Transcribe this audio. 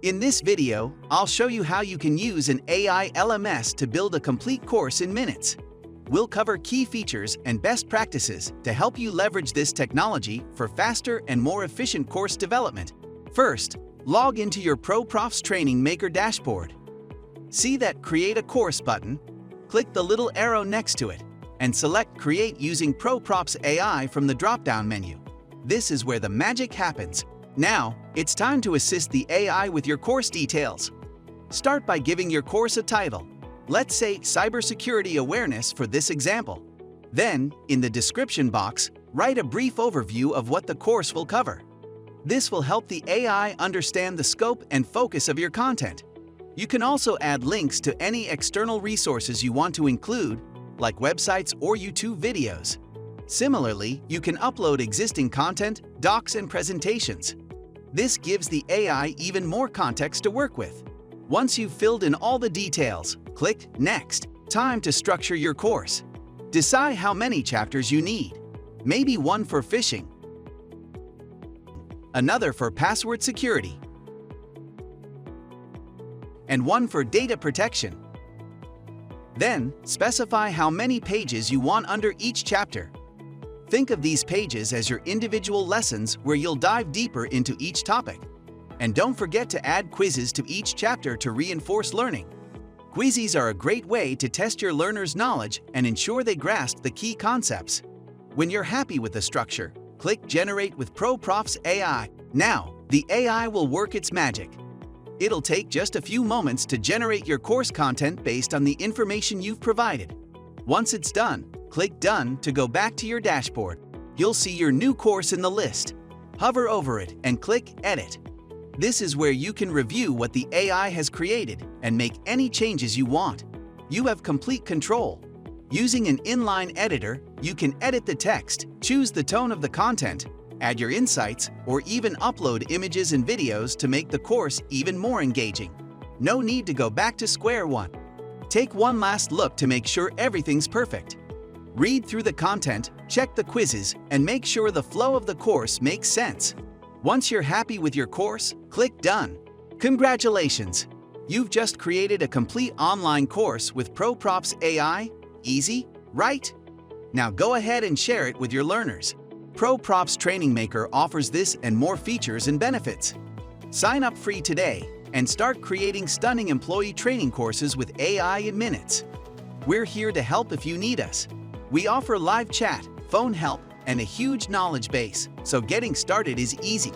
In this video, I'll show you how you can use an AI LMS to build a complete course in minutes. We'll cover key features and best practices to help you leverage this technology for faster and more efficient course development. First, log into your ProProfs Training Maker dashboard. See that Create a Course button, click the little arrow next to it, and select Create using ProProfs AI from the drop-down menu. This is where the magic happens. Now, it's time to assist the AI with your course details. Start by giving your course a title. Let's say Cybersecurity Awareness for this example. Then, in the description box, write a brief overview of what the course will cover. This will help the AI understand the scope and focus of your content. You can also add links to any external resources you want to include, like websites or YouTube videos. Similarly, you can upload existing content, docs, and presentations. This gives the AI even more context to work with. Once you've filled in all the details, click Next. Time to structure your course. Decide how many chapters you need. Maybe one for phishing, another for password security, and one for data protection. Then, specify how many pages you want under each chapter. Think of these pages as your individual lessons where you'll dive deeper into each topic. And don't forget to add quizzes to each chapter to reinforce learning. Quizzes are a great way to test your learners' knowledge and ensure they grasp the key concepts. When you're happy with the structure, click Generate with ProProfs AI. Now, the AI will work its magic. It'll take just a few moments to generate your course content based on the information you've provided. Once it's done, click Done to go back to your dashboard. You'll see your new course in the list. Hover over it and click Edit. This is where you can review what the AI has created and make any changes you want. You have complete control. Using an inline editor, you can edit the text, choose the tone of the content, add your insights, or even upload images and videos to make the course even more engaging. No need to go back to square one. Take one last look to make sure everything's perfect. Read through the content, check the quizzes, and make sure the flow of the course makes sense. Once you're happy with your course, click Done. Congratulations! You've just created a complete online course with ProProfs AI. Easy, right? Now go ahead and share it with your learners. ProProfs Training Maker offers this and more features and benefits. Sign up free today and start creating stunning employee training courses with AI in minutes. We're here to help if you need us. We offer live chat, phone help, and a huge knowledge base, so getting started is easy.